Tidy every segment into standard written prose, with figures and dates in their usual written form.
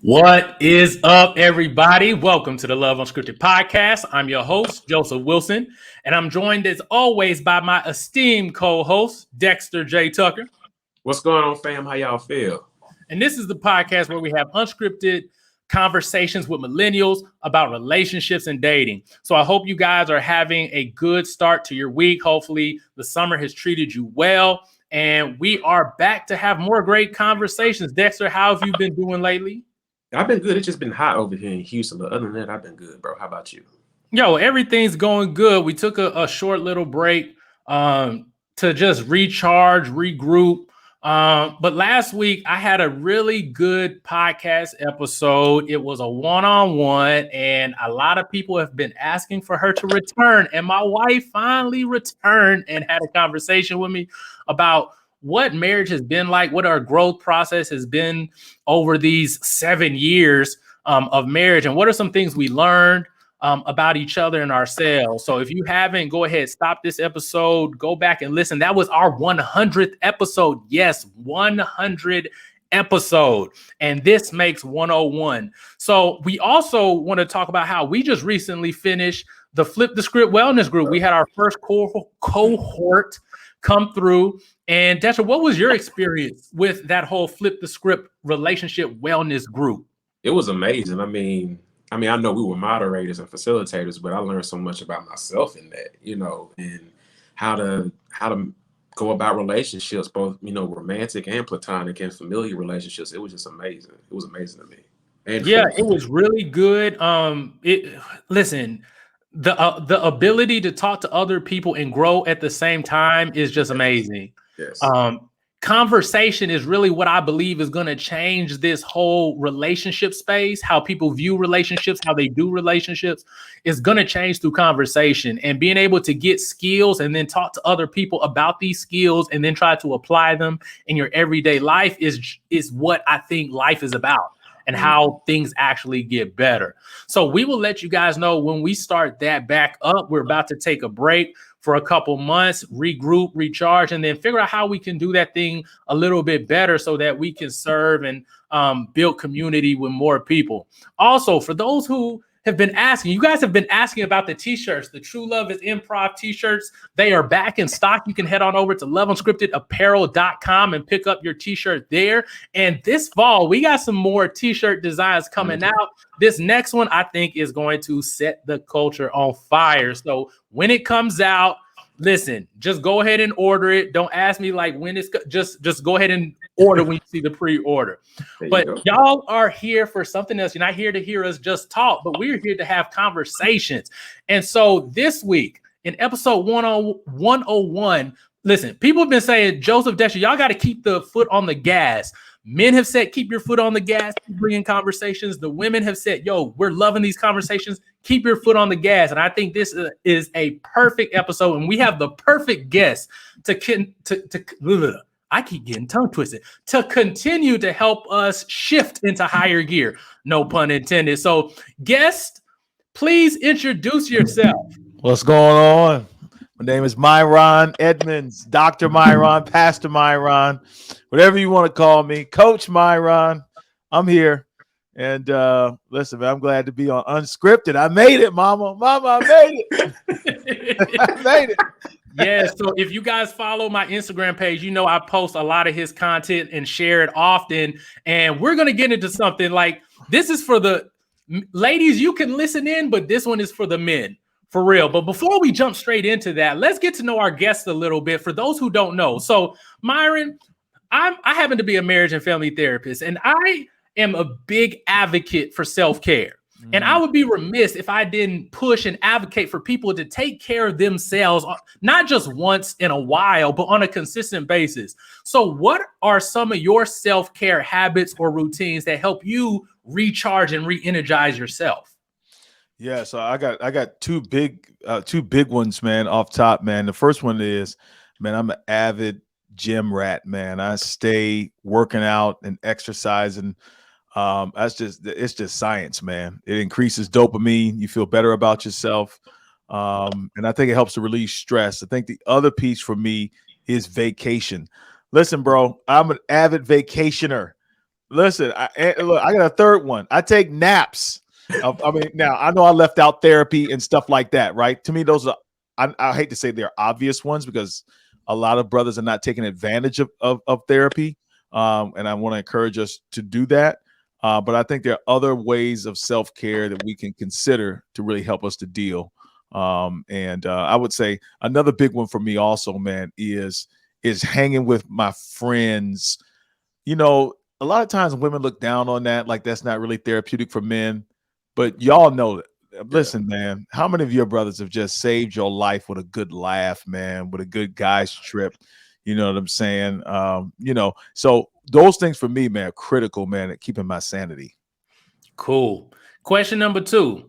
What is up, everybody? Welcome to the Love Unscripted podcast. I'm your host, Joseph Wilson, and I'm joined as always by my esteemed co-host, Dexter J. Tucker. What's going on, fam? How y'all feel? And this is the podcast where we have unscripted conversations with millennials about relationships and dating. So I hope you guys are having a good start to your week. Hopefully the summer has treated you well, and we are back to have more great conversations. Dexter, how have you been doing lately? I've been good. It's just been hot over here in Houston, but other than that, I've been good, bro. How about you? Yo, everything's going good. We took a short little break to just recharge, regroup. But last week I had a really good podcast episode. It was a one-on-one, and a lot of people have been asking for her to return. And my wife finally returned and had a conversation with me about what marriage has been like, what our growth process has been over these 7 years of marriage, and what are some things we learned about each other and ourselves. So if you haven't, go ahead, stop this episode, go back and listen. That was our 100th episode. Yes, 100 episode. And this makes 101. So we also want to talk about how we just recently finished the Flip the Script Wellness Group. We had our first cohort come through. And Dexter, what was your experience with that whole Flip the Script relationship wellness group? It was amazing. I mean, I know we were moderators and facilitators, but I learned so much about myself in that, and how to go about relationships, both, romantic and platonic and familiar relationships. It was just amazing. It was amazing to me. And yeah, it was really good. Listen, the ability to talk to other people and grow at the same time is just amazing. Yes. Conversation is really what I believe is going to change this whole relationship space. How people view relationships, how they do relationships is going to change through conversation, and being able to get skills and then talk to other people about these skills and then try to apply them in your everyday life is what I think life is about, and how things actually get better. So we will let you guys know when we start that back up. We're about to take a break for a couple months, regroup, recharge, and then figure out how we can do that thing a little bit better so that we can serve and build community with more people. Also, for those who have been asking, you guys have been asking about the t-shirts, the True Love is Improv t-shirts. They are back in stock. You can head on over to loveunscriptedapparel.com and pick up your t-shirt there. And this fall, we got some more t-shirt designs coming out. This next one, I think, is going to set the culture on fire. So when it comes out, listen, just go ahead and order it. Don't ask me like when it's just go ahead and order when you see the pre-order. But y'all are here for something else. You're not here to hear us just talk, but we're here to have conversations. And so this week in episode 101, listen, people have been saying, Joseph, Dexter, y'all got to keep the foot on the gas. Men have said, keep your foot on the gas, keep bringing conversations. The women have said, yo, we're loving these conversations. Keep your foot on the gas. And I think this is a perfect episode. And we have the perfect guest I keep getting tongue twisted, to continue to help us shift into higher gear. No pun intended. So guest, please introduce yourself. What's going on? My name is MyRon Edmonds, Dr. MyRon, Pastor MyRon, whatever you want to call me, Coach MyRon. I'm here. And listen, man, I'm glad to be on Unscripted. I made it, Mama. I made it. I made it. Yeah, so if you guys follow my Instagram page, you know I post a lot of his content and share it often. And we're going to get into something like this is for the ladies. You can listen in, but this one is for the men. For real. But before we jump straight into that, let's get to know our guests a little bit for those who don't know. So, MyRon, I happen to be a marriage and family therapist, and I am a big advocate for self-care. And I would be remiss if I didn't push and advocate for people to take care of themselves, not just once in a while, but on a consistent basis. So what are some of your self-care habits or routines that help you recharge and re-energize yourself? Yeah, so I got two big ones, man, off top, man. The first one is, man, I'm an avid gym rat, man. I stay working out and exercising. It's just science, man. It increases dopamine. You feel better about yourself. And I think it helps to release stress. I think the other piece for me is vacation. Listen, bro, I'm an avid vacationer. Listen, look, I got a third one. I take naps. I mean, now I know I left out therapy and stuff like that, right? To me, those are, I hate to say they're obvious ones because a lot of brothers are not taking advantage of therapy. And I want to encourage us to do that. But I think there are other ways of self-care that we can consider to really help us to deal. And I would say another big one for me also, man, is hanging with my friends. You know, a lot of times women look down on that, like that's not really therapeutic for men. But y'all know that. Listen, man, how many of your brothers have just saved your life with a good laugh, man, with a good guys trip? You know what I'm saying? You know, so those things for me, man, are critical, man, at keeping my sanity. Cool. Question number 2.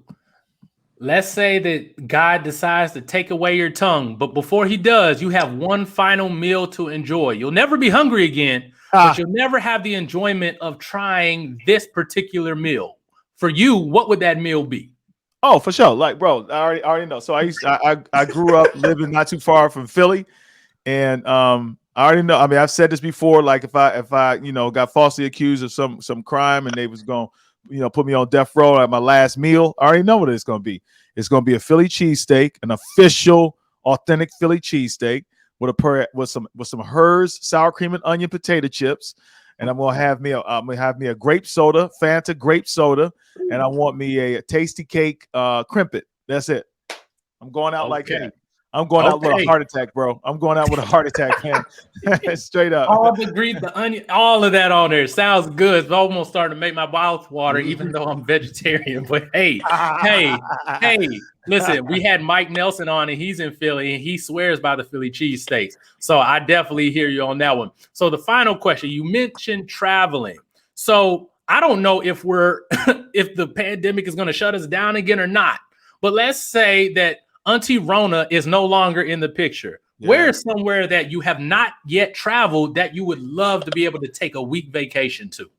Let's say that God decides to take away your tongue, but before he does, you have one final meal to enjoy. You'll never be hungry again, but you'll never have the enjoyment of trying this particular meal. For you, what would that meal be? Oh, for sure. Like, bro, I already know. So I grew up living not too far from Philly, and I already know. I mean, I've said this before. Like, if I you know got falsely accused of some crime and they was going put me on death row at my last meal, I already know what it's going to be. It's going to be a Philly cheesesteak, an official, authentic Philly cheesesteak with some Hers sour cream and onion potato chips, and I'm gonna have me a grape soda, Fanta grape soda, and I want me a tasty cake, crimpet. That's it. I'm going out like that. I'm going out with a heart attack, bro. I'm going out with a heart attack, man. Straight up. All the grease, the onion, all of that on there sounds good. It's almost starting to make my mouth water, even though I'm vegetarian. But hey, listen, we had Mike Nelson on, and he's in Philly, and he swears by the Philly cheesesteaks. So I definitely hear you on that one. So the final question, you mentioned traveling. So I don't know if if the pandemic is going to shut us down again or not. But let's say that Auntie Rona is no longer in the picture. Yeah. Where is somewhere that you have not yet traveled that you would love to be able to take a week vacation to?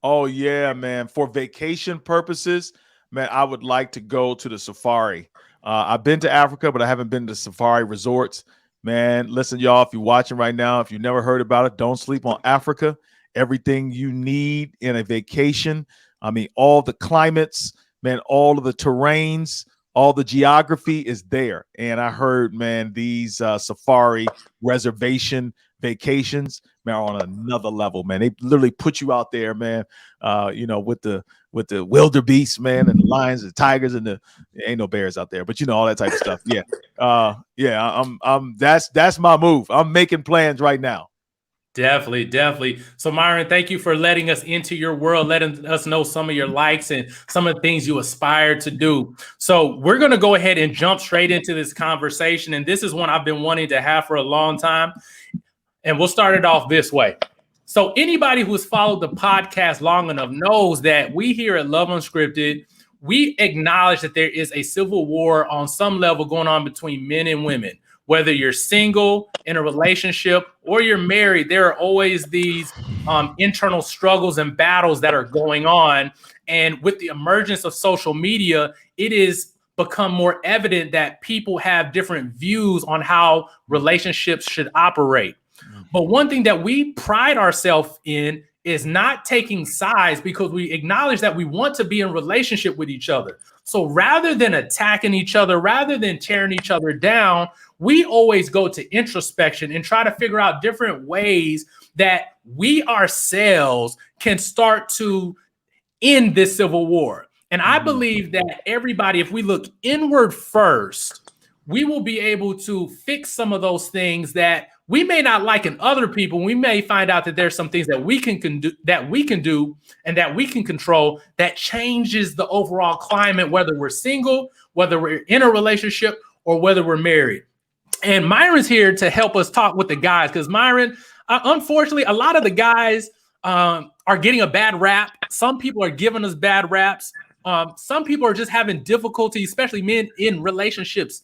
Oh, yeah, man. For vacation purposes, man, I would like to go to the safari. I've been to Africa, but I haven't been to safari resorts. Man, listen, y'all, if you're watching right now, if you never heard about it, don't sleep on Africa. Everything you need in a vacation. I mean, all the climates, man, all of the terrains, all the geography is there. And I heard, man, these safari reservation vacations, man, are on another level, man. They literally put you out there, man, with the wildebeest, man, and the lions, the tigers, and ain't no bears out there, but all that type of stuff. Yeah. That's my move. I'm making plans right now. Definitely. So MyRon, thank you for letting us into your world, letting us know some of your likes and some of the things you aspire to do. So we're going to go ahead and jump straight into this conversation. And this is one I've been wanting to have for a long time. And we'll start it off this way. So anybody who's followed the podcast long enough knows that we here at Love Unscripted, we acknowledge that there is a civil war on some level going on between men and women. Whether you're single, in a relationship, or you're married, there are always these internal struggles and battles that are going on. And with the emergence of social media, it is become more evident that people have different views on how relationships should operate. But one thing that we pride ourselves in is not taking sides, because we acknowledge that we want to be in relationship with each other. So rather than attacking each other, rather than tearing each other down, we always go to introspection and try to figure out different ways that we ourselves can start to end this civil war. And I believe that everybody, if we look inward first, we will be able to fix some of those things that we may not like in other people. We may find out that there's some things that we can do and that we can control that changes the overall climate, whether we're single, whether we're in a relationship, or whether we're married. And MyRon's here to help us talk with the guys, because MyRon, unfortunately, a lot of the guys are getting a bad rap. Some people are giving us bad raps. Some people are just having difficulty, especially men in relationships,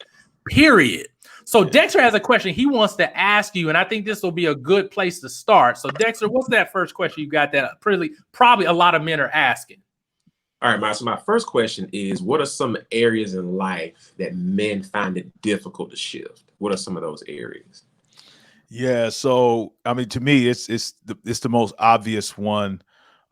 period. So Dexter has a question he wants to ask you, and I think this will be a good place to start. So Dexter, what's that first question you got that probably a lot of men are asking? All right, so my first question is, what are some areas in life that men find it difficult to shift? What are some of those areas? Yeah, so I mean, to me, it's the most obvious one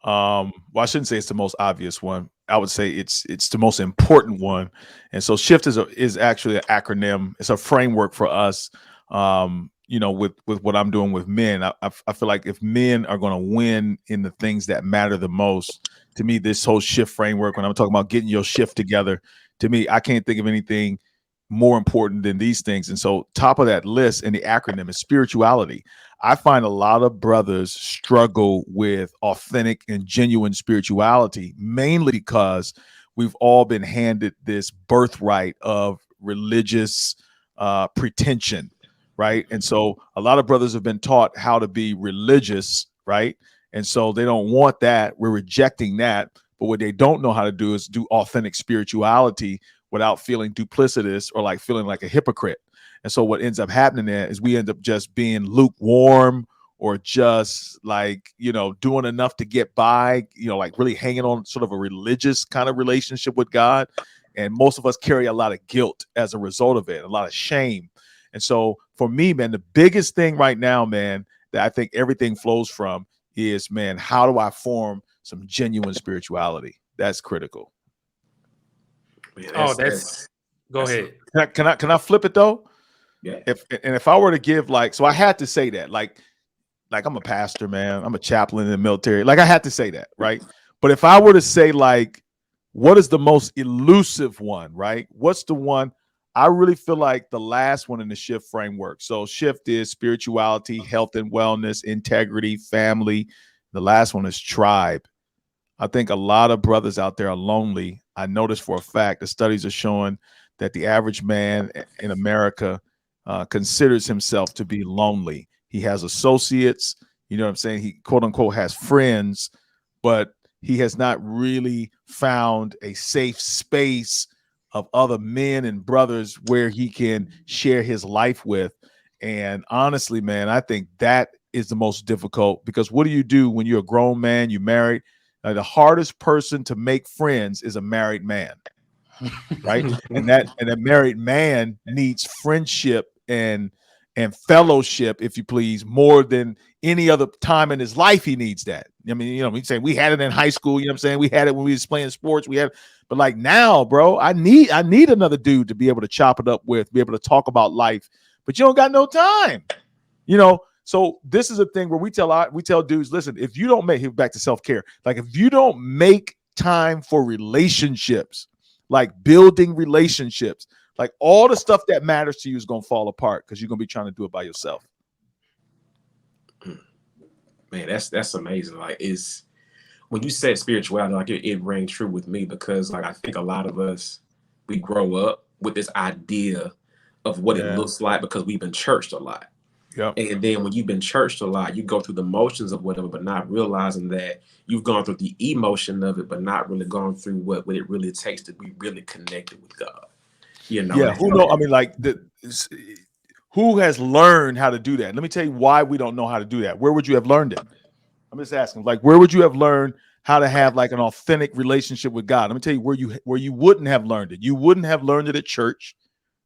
Well, I shouldn't say it's the most obvious one. I would say it's the most important one. And so shift is actually an acronym. It's a framework for us. With what I'm doing with men, I feel like if men are going to win in the things that matter the most, to me, this whole shift framework, when I'm talking about getting your shift together, to me, I can't think of anything more important than these things. And so top of that list in the acronym is spirituality. I find a lot of brothers struggle with authentic and genuine spirituality, mainly because we've all been handed this birthright of religious pretension, right? And so a lot of brothers have been taught how to be religious, right? And so they don't want that. We're rejecting that. But what they don't know how to do is do authentic spirituality without feeling duplicitous or like feeling like a hypocrite. And so what ends up happening there is we end up just being lukewarm or just like, doing enough to get by, like really hanging on sort of a religious kind of relationship with God. And most of us carry a lot of guilt as a result of it, a lot of shame. And so for me, man, the biggest thing right now, man, that I think everything flows from is, man, how do I form some genuine spirituality? That's critical. Man, go ahead. Can I flip it though? Yeah. If I were to give so I had to say that like I'm a pastor, man. I'm a chaplain in the military. Like I had to say that, right? But if I were to say what is the most elusive one, right? What's the one? I really feel like the last one in the shift framework. So shift is spirituality, health and wellness, integrity, family. The last one is tribe. I think a lot of brothers out there are lonely. I noticed for a fact the studies are showing that the average man in America considers himself to be lonely. He has associates, you know what I'm saying? He quote unquote has friends, but he has not really found a safe space of other men and brothers where he can share his life with. And honestly, man, I think that is the most difficult, because what do you do when you're a grown man, you're married? The hardest person to make friends is a married man, right? and that married man needs friendship and fellowship, if you please, more than any other time in his life. He needs that. I mean, we say we had it in high school, you know what I'm saying? We had it when we was playing sports. But like now, bro, I need another dude to be able to chop it up with, be able to talk about life. But you don't got no time, So this is a thing where we tell dudes, listen, if you don't make back to self-care, like if you don't make time for relationships, like building relationships, like all the stuff that matters to you is going to fall apart because you're going to be trying to do it by yourself. Man, that's amazing. Like, is when you said spirituality, like it rang true with me, because like I think a lot of us, we grow up with this idea of what it looks like because we've been churched a lot. Yep. And then when you've been churched a lot, you go through the motions of whatever, but not realizing that you've gone through the emotion of it, but not really gone through what it really takes to be really connected with God. Yeah. Who know? I mean, who has learned how to do that? Let me tell you why we don't know how to do that. Where would you have learned it? I'm just asking, where would you have learned how to have like an authentic relationship with God? Let me tell you where you wouldn't have learned it. You wouldn't have learned it at church,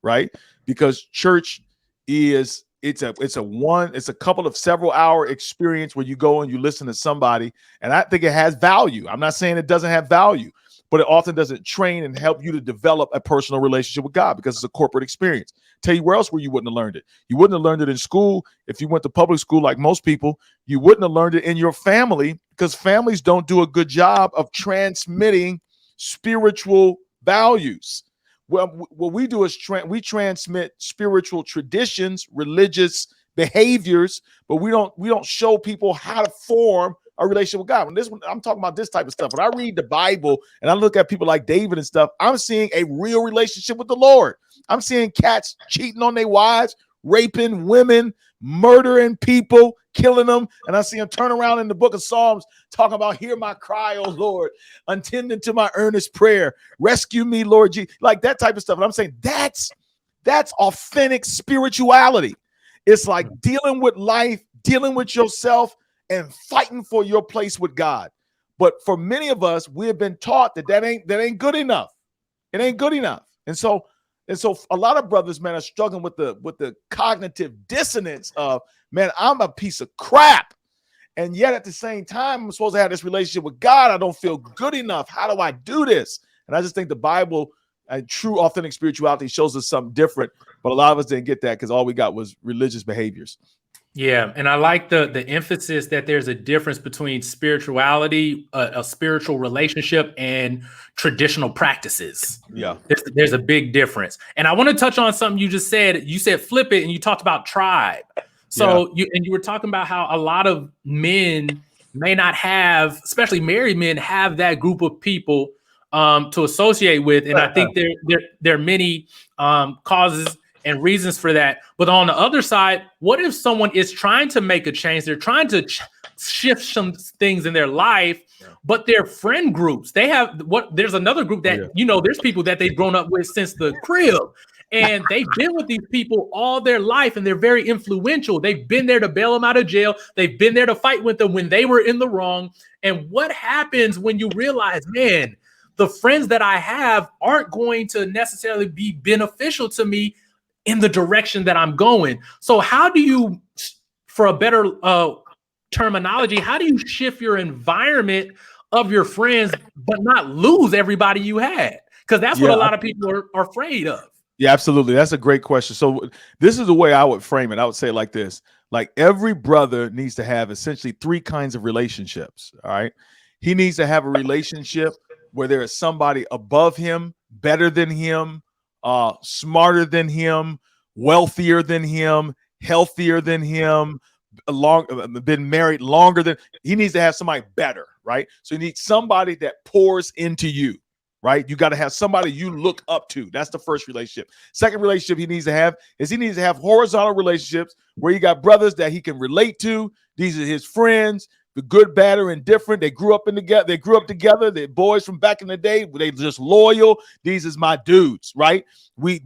right? Because church is it's a couple of several hour experience where you go and you listen to somebody, and I think it has value. I'm not saying it doesn't have value, but it often doesn't train and help you to develop a personal relationship with God because it's a corporate experience. Tell you where else where you wouldn't have learned it. You wouldn't have learned it in school. If you went to public school like most people, you wouldn't have learned it in your family, because families don't do a good job of transmitting spiritual values. Well, what we do is we transmit spiritual traditions, religious behaviors, but we don't show people how to form a relationship with God. I'm talking about this type of stuff. When I read the Bible and I look at people like David and stuff, I'm seeing a real relationship with the Lord. I'm seeing cats cheating on their wives, raping women, murdering people, killing them. And I see them turn around in the book of Psalms talking about, hear my cry, O Lord, attending to my earnest prayer. Rescue me, Lord Jesus. Like that type of stuff. And I'm saying that's authentic spirituality. It's like dealing with life, dealing with yourself, and fighting for your place with God. But for many of us, we have been taught that ain't good enough. It ain't good enough. And so a lot of brothers, man, are struggling with the cognitive dissonance of, man, I'm a piece of crap. And yet at the same time, I'm supposed to have this relationship with God. I don't feel good enough. How do I do this? And I just think the Bible and true authentic spirituality shows us something different. But a lot of us didn't get that because all we got was religious behaviors. Yeah, and I like the emphasis that there's a difference between spirituality, a spiritual relationship, and traditional practices. Yeah, there's a big difference. And I want to touch on something you just said. You said flip it, and you talked about tribe. So you were talking about how a lot of men may not have, especially married men, have that group of people to associate with. And I think there are many causes and reasons for that. But on the other side, what if someone is trying to make a change? They're trying to shift some things in their life, but their friend groups, there's another group that, there's people that they've grown up with since the crib. And they've been with these people all their life, and they're very influential. They've been there to bail them out of jail. They've been there to fight with them when they were in the wrong. And what happens when you realize, man, the friends that I have aren't going to necessarily be beneficial to me in the direction that I'm going? So how do you, for a better terminology, how do you shift your environment of your friends, but not lose everybody you had? Because that's what a lot of people are afraid of. Yeah, absolutely. That's a great question. So this is the way I would frame it. I would say it like this: like every brother needs to have essentially 3 kinds of relationships. All right. He needs to have a relationship where there is somebody above him, better than him, smarter than him, wealthier than him, healthier than him, been married longer than. He needs to have somebody better, right? So you need somebody that pours into you. Right? You got to have somebody you look up to. That's the first relationship. Second relationship he needs to have horizontal relationships where you got brothers that he can relate to. These are his friends, the good, bad, or indifferent. They grew up together. They're boys from back in the day. They just loyal. These is my dudes, right? We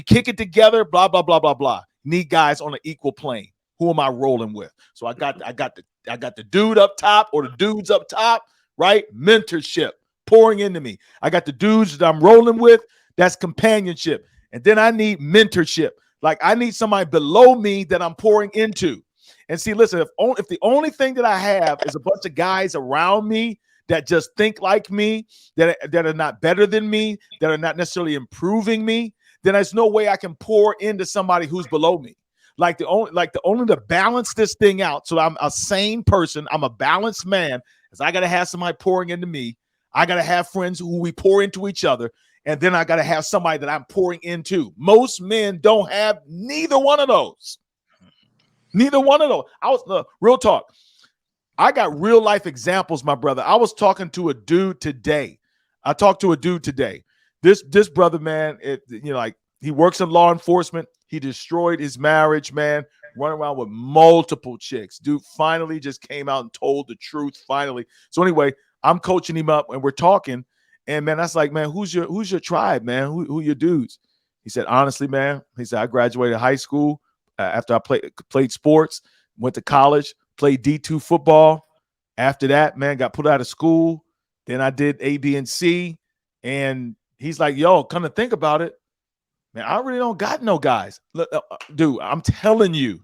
kick it together, blah, blah, blah, blah, blah. Need guys on an equal plane. Who am I rolling with? So I got the dude up top or the dudes up top, right? Mentorship. Pouring into me. I got the dudes that I'm rolling with. That's companionship. And then I need mentorship. Like I need somebody below me that I'm pouring into. And see, listen, if the only thing that I have is a bunch of guys around me that just think like me, that are not better than me, that are not necessarily improving me, then there's no way I can pour into somebody who's below me. The only to balance this thing out, so I'm a sane person, I'm a balanced man, is I got to have somebody pouring into me. I got to have friends who we pour into each other. And then I got to have somebody that I'm pouring into. Most men don't have neither one of those. Neither one of those. Real talk. I got real life examples, my brother. I was talking to a dude today. This brother, man, he works in law enforcement. He destroyed his marriage, man. Running around with multiple chicks. Dude finally just came out and told the truth finally. So anyway, I'm coaching him up and we're talking. And man, that's like, man, who's your tribe, man? Who your dudes? He said, honestly, man, he said, I graduated high school after I played sports, went to college, played D2 football. After that, man, got put out of school. Then I did A, B, and C. And he's like, yo, come to think about it, man, I really don't got no guys. Look, dude, I'm telling you,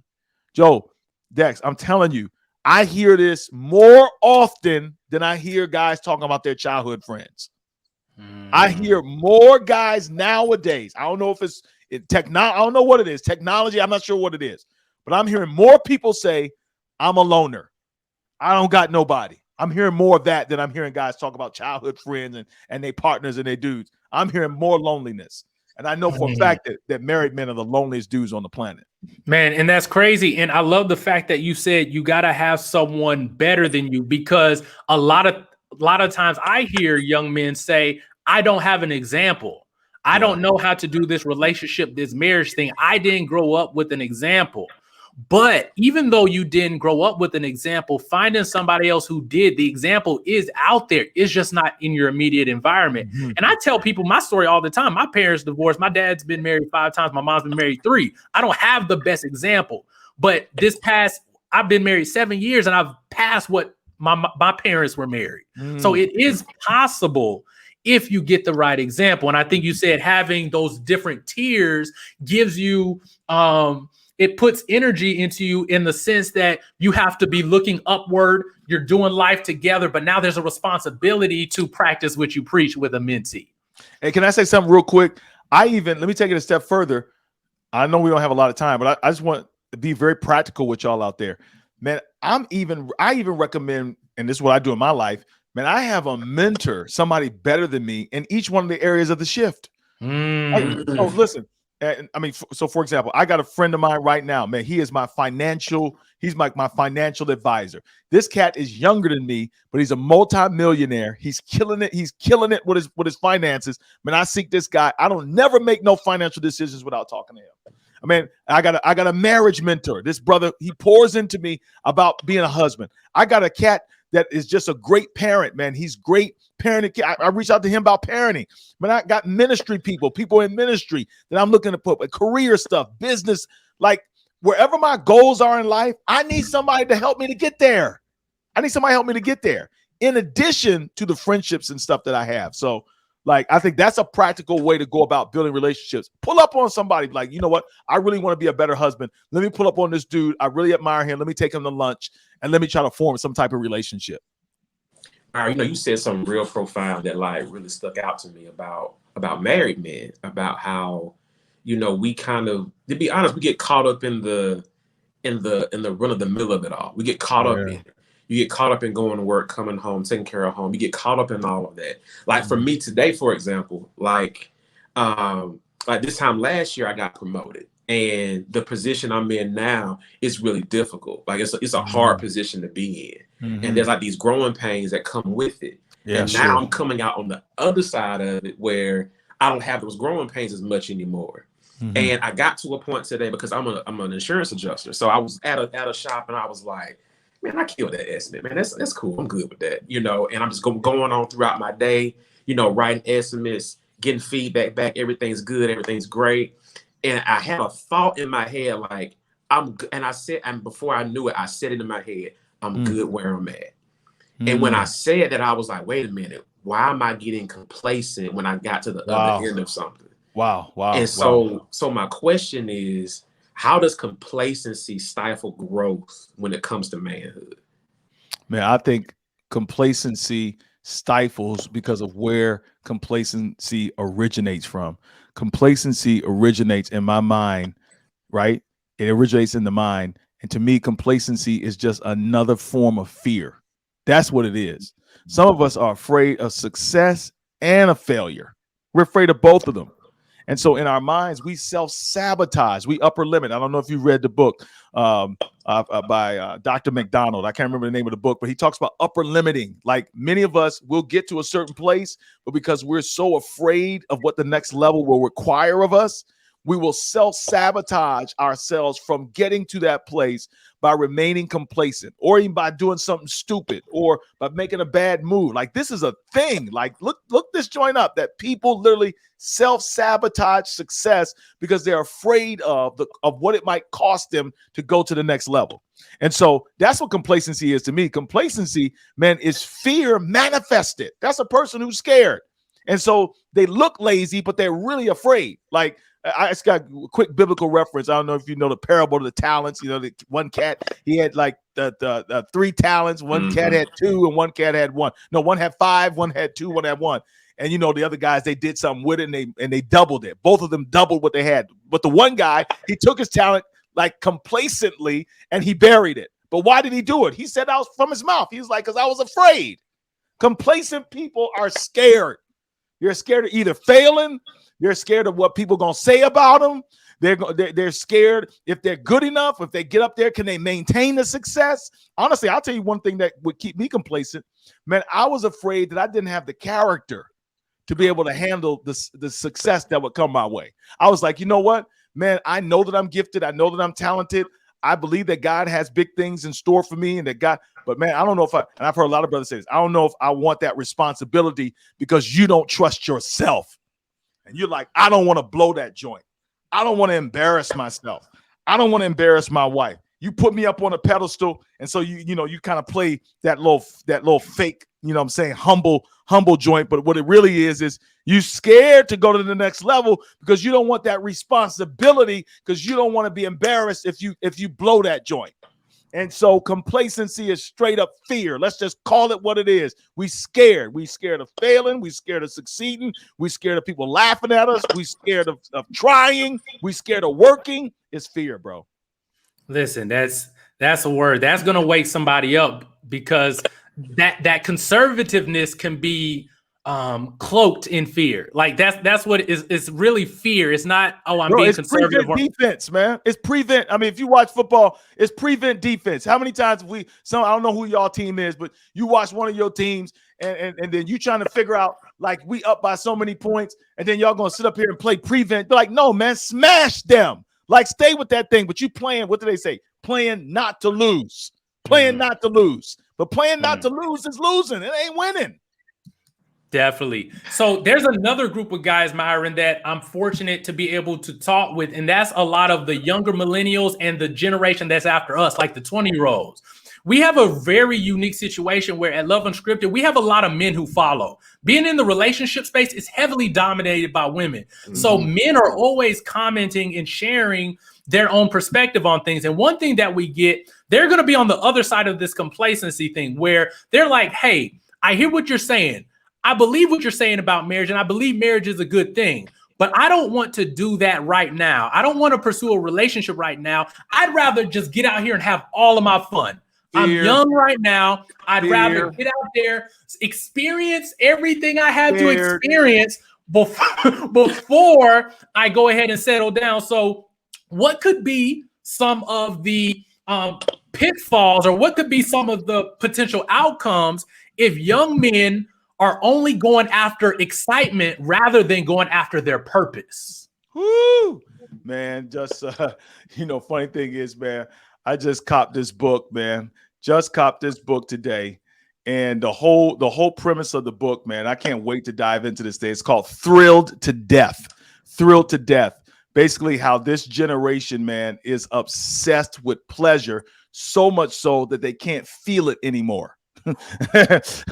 Joe, Dex, I'm telling you, I hear this more often than I hear guys talking about their childhood friends. I hear more guys nowadays. I don't know if it's technology. I don't know what it is. Technology. I'm not sure what it is. But I'm hearing more people say, I'm a loner. I don't got nobody. I'm hearing more of that than I'm hearing guys talk about childhood friends and their partners and their dudes. I'm hearing more loneliness. And I know for a fact that married men are the loneliest dudes on the planet. Man, and that's crazy. And I love the fact that you said you got to have someone better than you, because a lot of times I hear young men say, I don't have an example. I don't know how to do this relationship, this marriage thing. I didn't grow up with an example. But even though you didn't grow up with an example, finding somebody else who did, the example is out there. It's just not in your immediate environment. Mm-hmm. And I tell people my story all the time. My parents divorced. My dad's been married 5 times. My mom's been married 3. I don't have the best example. But I've been married 7 years and I've passed what my parents were married. Mm. So it is possible if you get the right example. And I think you said having those different tiers gives you it puts energy into you in the sense that you have to be looking upward. You're doing life together, but now there's a responsibility to practice what you preach with a mentee. Hey, can I say something real quick? Let me take it a step further. I know we don't have a lot of time, but I just want to be very practical with y'all out there. Man, I even recommend, and this is what I do in my life, man, I have a mentor, somebody better than me in each one of the areas of the shift. So listen, I mean, so for example, I got a friend of mine right now, man, he's my financial advisor. This cat is younger than me, but he's a multi-millionaire. He's killing it. He's killing it with his finances. Man, I seek this guy. I don't never make no financial decisions without talking to him. I mean, I got a marriage mentor. This brother, he pours into me about being a husband. I got a cat that is just a great parent, man. He's great parenting. I reached out to him about parenting. Man, I got ministry people in ministry that I'm looking to put career stuff, business, like wherever my goals are in life, I need somebody to help me to get there. In addition to the friendships and stuff that I have. So, like, I think that's a practical way to go about building relationships. Pull up on somebody like, you know what? I really want to be a better husband. Let me pull up on this dude. I really admire him. Let me take him to lunch and let me try to form some type of relationship. All right, you said something real profound that like really stuck out to me about married men, about how, we kind of, to be honest, we get caught up in the run of the mill of it all. We get caught up in it. You get caught up in going to work, coming home, taking care of home. You get caught up in all of that. Like for me today, for example, like this time last year, I got promoted, and the position I'm in now is really difficult. Like it's a hard position to be in, and there's like these growing pains that come with it. Yeah, and now I'm coming out on the other side of it where I don't have those growing pains as much anymore. And I got to a point today because I'm an insurance adjuster, so I was at a shop and I was like, man, I killed that estimate, man. That's cool. I'm good with that, And I'm just going on throughout my day, writing estimates, getting feedback back. Everything's good. Everything's great. And I had a thought in my head, like and before I knew it, I said it in my head, I'm good where I'm at. And when I said that, I was like, wait a minute, why am I getting complacent when I got to the other end of something? Wow. And so my question is, how does complacency stifle growth when it comes to manhood? Man, I think complacency stifles because of where complacency originates from. Complacency originates in my mind, right? It originates in the mind. And to me, complacency is just another form of fear. That's what it is. Some of us are afraid of success and of failure. We're afraid of both of them. And so in our minds, we self-sabotage. We upper limit. I don't know if you read the book by Dr. McDonald. I can't remember the name of the book, but he talks about upper limiting. Like many of us will get to a certain place, but because we're so afraid of what the next level will require of us, we will self-sabotage ourselves from getting to that place by remaining complacent, or even by doing something stupid, or by making a bad move. Like this is a thing. Like look this joint up, that people literally self-sabotage success because they're afraid of what it might cost them to go to the next level. And so that's what complacency is to me. Complacency, man, is fear manifested. That's a person who's scared. And so they look lazy, but they're really afraid. Like, I just got a quick biblical reference. I don't know if you know the parable of the talents. The one cat, he had like the 3 talents. One cat had 2 and one cat had 1. No, one had 5, one had 2, one had 1. And the other guys, they did something with it and they doubled it. Both of them doubled what they had. But the one guy, he took his talent like complacently and he buried it. But why did he do it? He said out from his mouth. He was like, because I was afraid. Complacent people are scared. You're scared of either failing. They're scared of what people are going to say about them. They're scared if they're good enough. If they get up there, can they maintain the success? Honestly, I'll tell you one thing that would keep me complacent. Man, I was afraid that I didn't have the character to be able to handle the success that would come my way. I was like, you know what, man, I know that I'm gifted. I know that I'm talented. I believe that God has big things in store for me and that God, but man, I don't know and I've heard a lot of brothers say this, I don't know if I want that responsibility because you don't trust yourself. And you're like, I don't want to blow that joint. I don't want to embarrass myself. I don't want to embarrass my wife. You put me up on a pedestal, and so you kind of play that little fake you know what I'm saying, humble joint. But what it really is you scared to go to the next level because you don't want that responsibility, because you don't want to be embarrassed if you blow that joint. And so complacency is straight up fear. Let's just call it what it is. We scared. We scared of failing. We scared of succeeding. We scared of people laughing at us. We scared of trying. We scared of working. It's fear, bro. Listen, that's a word that's gonna wake somebody up, because that conservativeness can be cloaked in fear. Like that's what it is. It's really fear. It's not, oh, I'm being conservative. Prevent defense, man. It's prevent. I mean, if you watch football, it's prevent defense. How many times have I don't know who y'all team is, but you watch one of your teams and then you trying to figure out, like, we up by so many points, and then y'all gonna sit up here and play prevent. They're like, no, man, smash them. Like, stay with that thing. But you playing, what do they say? Playing not to lose. Playing not to lose. But playing not to lose is losing. It ain't winning. Definitely. So there's another group of guys, MyRon, that I'm fortunate to be able to talk with, and that's a lot of the younger millennials and the generation that's after us, like the 20-year-olds. We have a very unique situation where at Love Unscripted, we have a lot of men who follow. Being in the relationship space is heavily dominated by women. So men are always commenting and sharing their own perspective on things. And one thing that we get, they're going to be on the other side of this complacency thing, where they're like, hey, I hear what you're saying. I believe what you're saying about marriage, and I believe marriage is a good thing, but I don't want to do that right now. I don't want to pursue a relationship right now. I'd rather just get out here and have all of my fun. Fear. I'm young right now. I'd rather get out there, experience everything I have to experience before I go ahead and settle down. So what could be some of the pitfalls, or what could be some of the potential outcomes if young men are only going after excitement rather than going after their purpose? Woo! Man, just, funny thing is, man, I just copped this book, man. Just copped this book today. And the whole premise of the book, man, I can't wait to dive into this thing. It's called Thrilled to Death. Thrilled to Death. Basically how this generation, man, is obsessed with pleasure, so much so that they can't feel it anymore.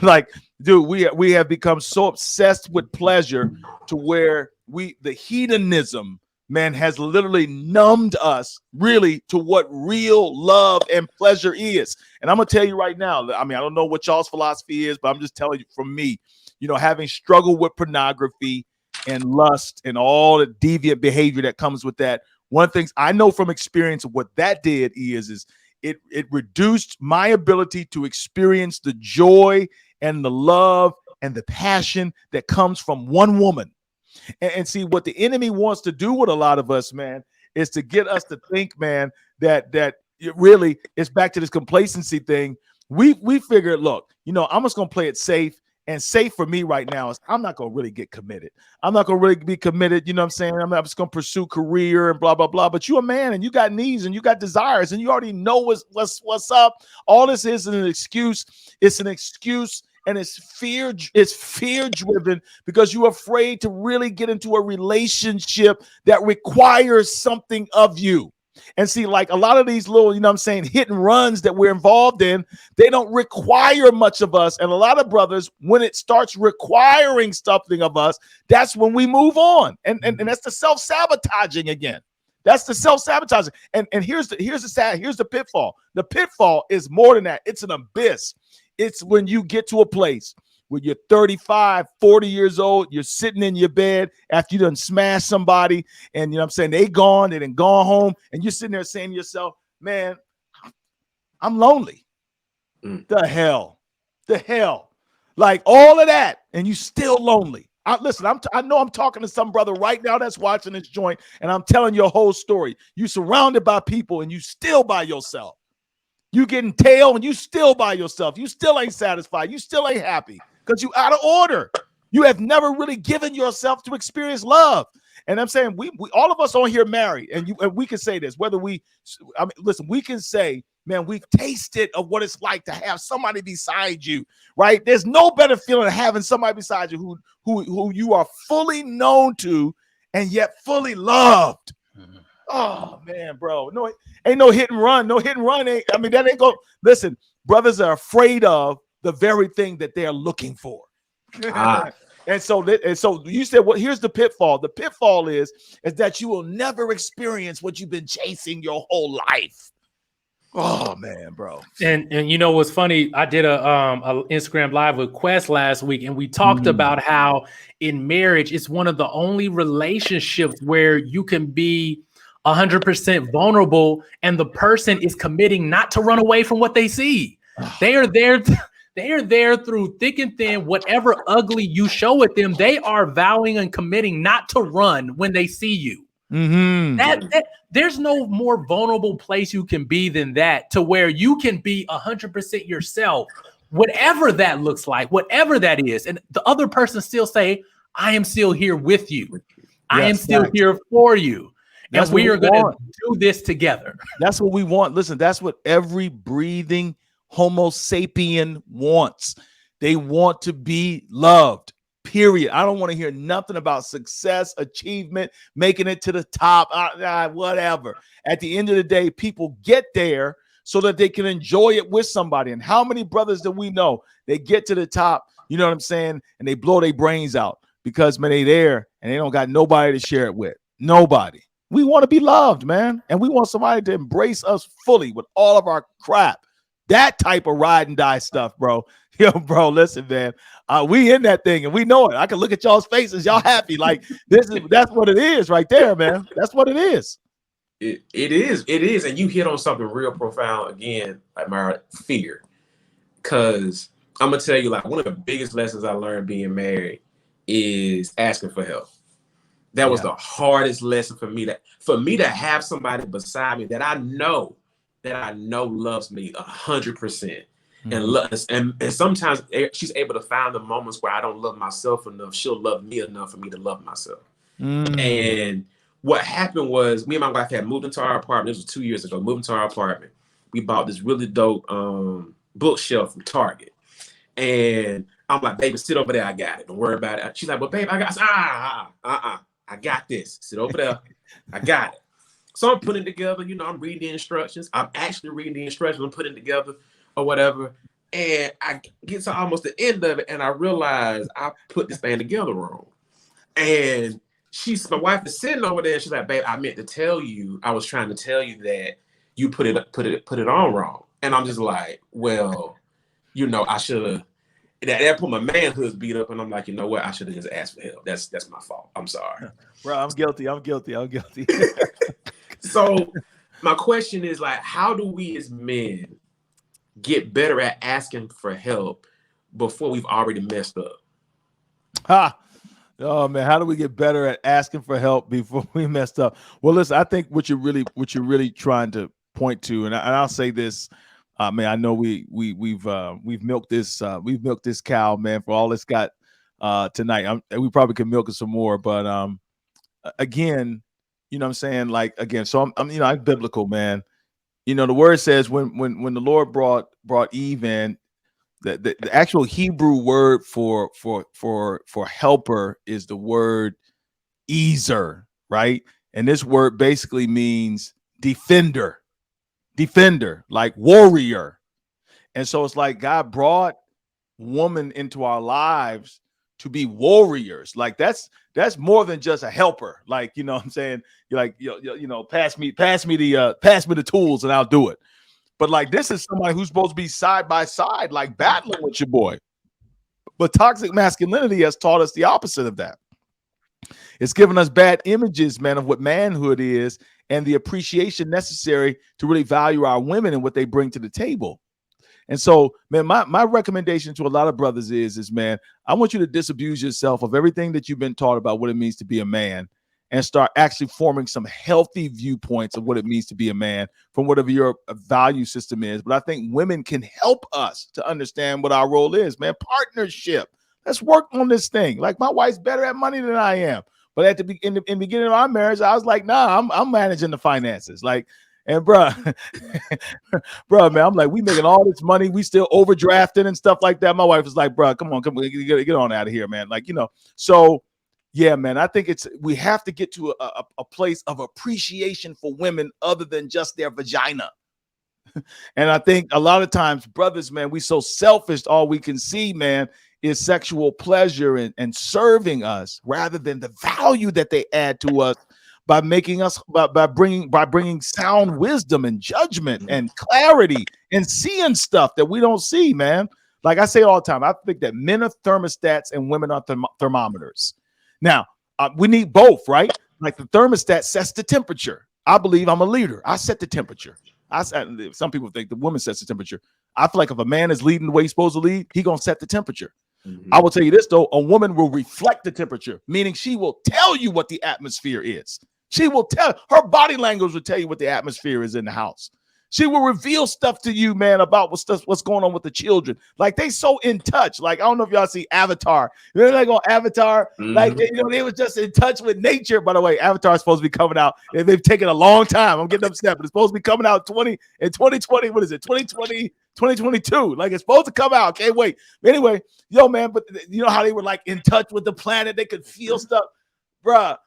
Like, dude, we have become so obsessed with pleasure to where the hedonism, man, has literally numbed us really to what real love and pleasure is. And I'm gonna tell you right now, I mean, I don't know what y'all's philosophy is, but I'm just telling you from me, having struggled with pornography and lust and all the deviant behavior that comes with that, one of the things I know from experience of what that did is it reduced my ability to experience the joy and the love and the passion that comes from one woman. And see, what the enemy wants to do with a lot of us, man, is to get us to think, man, that it really is back to this complacency thing. We figured, look, I'm just going to play it safe. And safe for me right now is I'm not going to really get committed. I'm not going to really be committed. You know what I'm saying? I'm not just going to pursue career and blah, blah, blah. But you're a man and you got needs and you got desires and you already know what's up. All this is an excuse. It's an excuse, and it's fear driven because you're afraid to really get into a relationship that requires something of you. And see, like a lot of these little, hit and runs that we're involved in, they don't require much of us. And a lot of brothers, when it starts requiring something of us, that's when we move on. And that's the self-sabotaging again. That's the self-sabotaging. And here's the pitfall. The pitfall is more than that. It's an abyss. It's when you get to a place when you're 35, 40 years old, you're sitting in your bed after you done smashed somebody, and they done gone home, and you're sitting there saying to yourself, man, I'm lonely. The hell. Like all of that, and you still lonely. I know I'm talking to some brother right now that's watching this joint, and I'm telling your whole story. You surrounded by people, and you still by yourself. You getting tail, and you still by yourself. You still ain't satisfied. You still ain't happy. Because you out of order. You have never really given yourself to experience love. And I'm saying we all of us on here married, and we can say this, listen, we can say, man, we've tasted of what it's like to have somebody beside you, right? There's no better feeling than having somebody beside you who you are fully known to and yet fully loved. Oh man, bro. No, ain't no hit and run. No hit and run. That ain't go. Listen, brothers are afraid of the very thing that they're looking for. Ah. And so you said, well, here's the pitfall. The pitfall is that you will never experience what you've been chasing your whole life. Oh man, bro. And you know what's funny? I did a Instagram live with Quest last week, and we talked about how in marriage it's one of the only relationships where you can be 100% vulnerable, and the person is committing not to run away from what they see. They are there. They are there through thick and thin. Whatever ugly you show at them, they are vowing and committing not to run when they see you. That there's no more vulnerable place you can be than that, to where you can be 100% yourself, whatever that looks like, whatever that is, and the other person still say, "I am still here with you. I am still here for you, and we are going to do this together." That's what we want. Listen, that's what every breathing Homo sapien wants. They want to be loved. Period. I don't want to hear nothing about success, achievement, making it to the top, whatever. At the end of the day, people get there so that they can enjoy it with somebody. And how many brothers do we know? They get to the top, you know what I'm saying, and they blow their brains out because, man, they there and they don't got nobody to share it with. Nobody. We want to be loved, man. And we want somebody to embrace us fully with all of our crap. That type of ride and die stuff, bro. Yo, bro, listen, man. We in that thing and we know it. I can look at y'all's faces. Y'all happy. Like that's what it is right there, man. That's what it is. It is. And you hit on something real profound again, like my fear. Because I'm gonna tell you, like, one of the biggest lessons I learned being married is asking for help. That was the hardest lesson for me to have somebody beside me that I know loves me 100%. And sometimes she's able to find the moments where I don't love myself enough. She'll love me enough for me to love myself. And what happened was, me and my wife had moved into our apartment. This was 2 years ago. Moved into our apartment. We bought this really dope bookshelf from Target. And I'm like, baby, sit over there. I got it. Don't worry about it. She's like, well, babe, I got I got this. Sit over there. I got it. So I'm putting it together. You know, I'm reading the instructions. I'm actually reading the instructions. I'm putting it together or whatever. And I get to almost the end of it, and I realize I put this thing together wrong. And my wife is sitting over there. She's like, babe, I meant to tell you. I was trying to tell you that you put it on wrong. And I'm just like, well, you know, I should have. That put my manhood beat up, and I'm like, you know what? I should have just asked for help. That's my fault. I'm sorry, bro. I'm guilty. So my question is, like, how do we as men get better at asking for help before we've already messed up? Oh man, how do we get better at asking for help before we messed up? Well, listen, I think what you're really trying to point to, and I'll say this, man, I know we've milked this cow, man, for all it's got tonight. We probably could milk it some more, but again, you know what I'm saying? Like, again, so I'm biblical, man. You know, the word says when the Lord brought Eve in, the actual Hebrew word for helper is the word ezer, right? And this word basically means defender, like warrior. And so it's like God brought woman into our lives to be warriors. Like that's more than just a helper. Like, you know what I'm saying? You're like, you know, pass me the tools and I'll do it. But like, this is somebody who's supposed to be side by side, like battling with your boy. But toxic masculinity has taught us the opposite of that. It's given us bad images, man, of what manhood is and the appreciation necessary to really value our women and what they bring to the table. And so, man, my recommendation to a lot of brothers is, man, I want you to disabuse yourself of everything that you've been taught about what it means to be a man and start actually forming some healthy viewpoints of what it means to be a man from whatever your value system is. But I think women can help us to understand what our role is, man. Partnership. Let's work on this thing. Like, my wife's better at money than I am. But in the beginning of our marriage, I was like, nah, I'm managing the finances. Like, and bro, man, I'm like, we making all this money. We still overdrafting and stuff like that. My wife is like, bro, come on, get on out of here, man. Like, you know, so yeah, man, I think we have to get to a place of appreciation for women other than just their vagina. And I think a lot of times, brothers, man, we so selfish. All we can see, man, is sexual pleasure and serving us rather than the value that they add to us by making us by bringing sound wisdom and judgment and clarity and seeing stuff that we don't see, man. Like I say all the time, I think that men are thermostats and women are thermometers. Now, we need both, right? Like the thermostat sets the temperature. I believe I'm a leader. I set the temperature. Some people think the woman sets the temperature. I feel like if a man is leading the way he's supposed to lead, he's going to set the temperature. Mm-hmm. I will tell you this, though. A woman will reflect the temperature, meaning she will tell you what the atmosphere is. She will her body language will tell you what the atmosphere is in the house. She will reveal stuff to you, man, about what's going on with the children. Like they so in touch. Like I don't know if y'all see Avatar. They're like on Avatar. Mm-hmm. Like they was just in touch with nature. By the way, Avatar is supposed to be coming out. They've taken a long time. I'm getting upset, but it's supposed to be coming out in 2020. What is it? 2022. Like it's supposed to come out. Can't wait. But anyway, man. But you know how they were like in touch with the planet. They could feel stuff, bruh.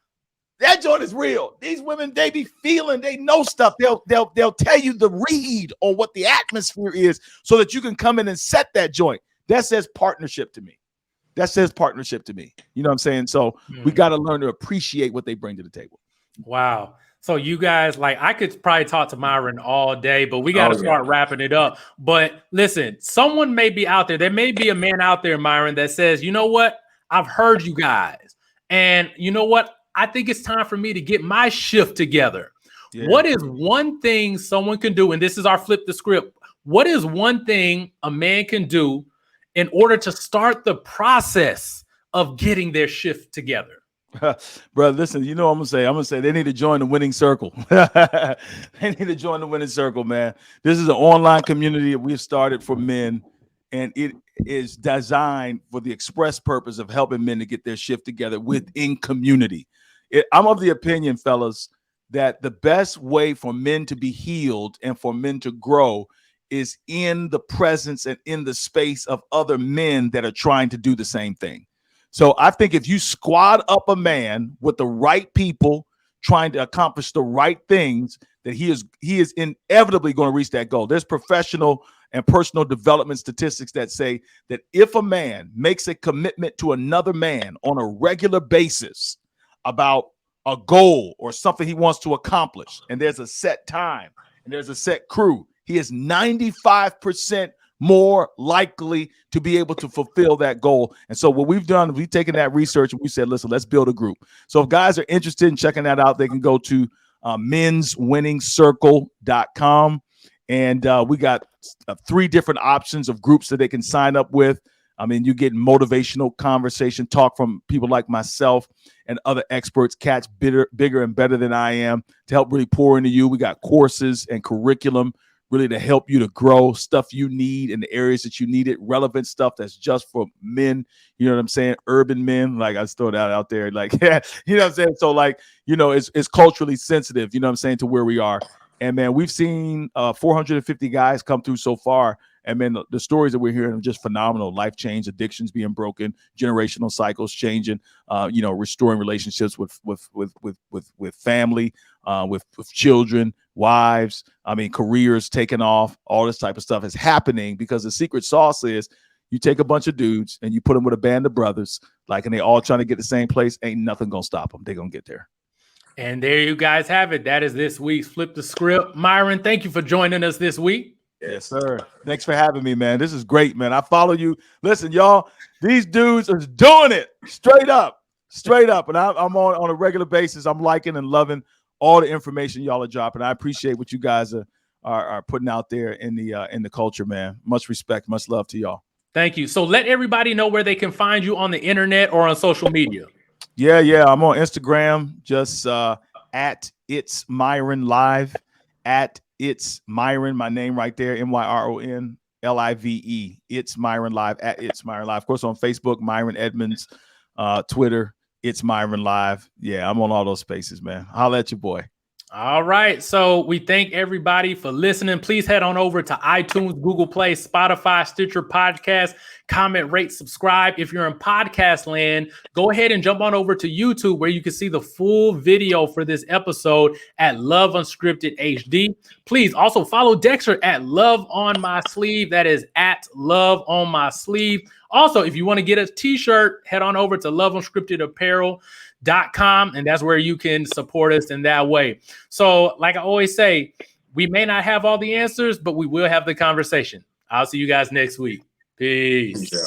That joint is real. These women, they be feeling, they know stuff. They'll tell you the read on what the atmosphere is so that you can come in and set that joint. That says partnership to me. You know what I'm saying? So we got to learn to appreciate what they bring to the table. Wow. So you guys, like, I could probably talk to MyRon all day, but we got to start wrapping it up. But listen, someone may be out there. There may be a man out there, MyRon, that says, you know what? I've heard you guys. And you know what? I think it's time for me to get my shift together. Yeah. What is one thing someone can do? And this is our flip the script. What is one thing a man can do in order to start the process of getting their shift together? Bro, listen, you know what I'm gonna say they need to join the winning circle. They need to join the winning circle, man. This is an online community that we've started for men, and it is designed for the express purpose of helping men to get their shift together within community. I'm of the opinion, fellas, that the best way for men to be healed and for men to grow is in the presence and in the space of other men that are trying to do the same thing. So I think if you squad up a man with the right people trying to accomplish the right things, that he is inevitably going to reach that goal. There's professional and personal development statistics that say that if a man makes a commitment to another man on a regular basis about a goal or something he wants to accomplish, and there's a set time and there's a set crew, he is 95% more likely to be able to fulfill that goal. And so what we've done, we've taken that research and we said, listen, let's build a group. So if guys are interested in checking that out, they can go to menswinningscircle.com. And we got 3 different options of groups that they can sign up with. I mean, you get motivational conversation, talk from people like myself and other experts, cats bigger and better than I am, to help really pour into you. We got courses and curriculum really to help you to grow, stuff you need in the areas that you need it, relevant stuff that's just for men. You know what I'm saying? Urban men, like I just throw that out there. Like, yeah, you know what I'm saying? So like, you know, it's culturally sensitive, you know what I'm saying, to where we are. And man, we've seen 450 guys come through so far. And man, the stories that we're hearing are just phenomenal. Life change, addictions being broken, generational cycles changing, restoring relationships with family, with children, wives. I mean, careers taking off. All this type of stuff is happening because the secret sauce is you take a bunch of dudes and you put them with a band of brothers, like, and they all trying to get the same place. Ain't nothing gonna stop them. They're gonna get there. And there you guys have it. That is this week's Flip the Script. MyRon, thank you for joining us this week. Yes, sir. Thanks for having me, man. This is great, man. I follow you. Listen, y'all, these dudes are doing it straight up. And I'm on a regular basis. I'm liking and loving all the information y'all are dropping. I appreciate what you guys are putting out there in the culture, man. Much respect, much love to y'all. Thank you. So let everybody know where they can find you on the internet or on social media. Yeah. I'm on Instagram, just at It's MyRon Live, at It's MyRon, my name right there, MyRon Live. It's MyRon Live, at It's MyRon Live. Of course, on Facebook, MyRon Edmonds, Twitter, It's MyRon Live. Yeah, I'm on all those spaces, man. Holla at your boy. All right. So we thank everybody for listening. Please head on over to iTunes, Google Play, Spotify, Stitcher Podcast. comment, rate, subscribe. If you're in podcast land, go ahead and jump on over to YouTube where you can see the full video for this episode at Love Unscripted HD. Please also follow Dexter at Love on My Sleeve. That is at Love on My Sleeve. Also, if you want to get a t-shirt, head on over to loveunscriptedapparel.com, and that's where you can support us in that way. So like I always say, we may not have all the answers, but we will have the conversation. I'll see you guys next week. Peace. Yeah.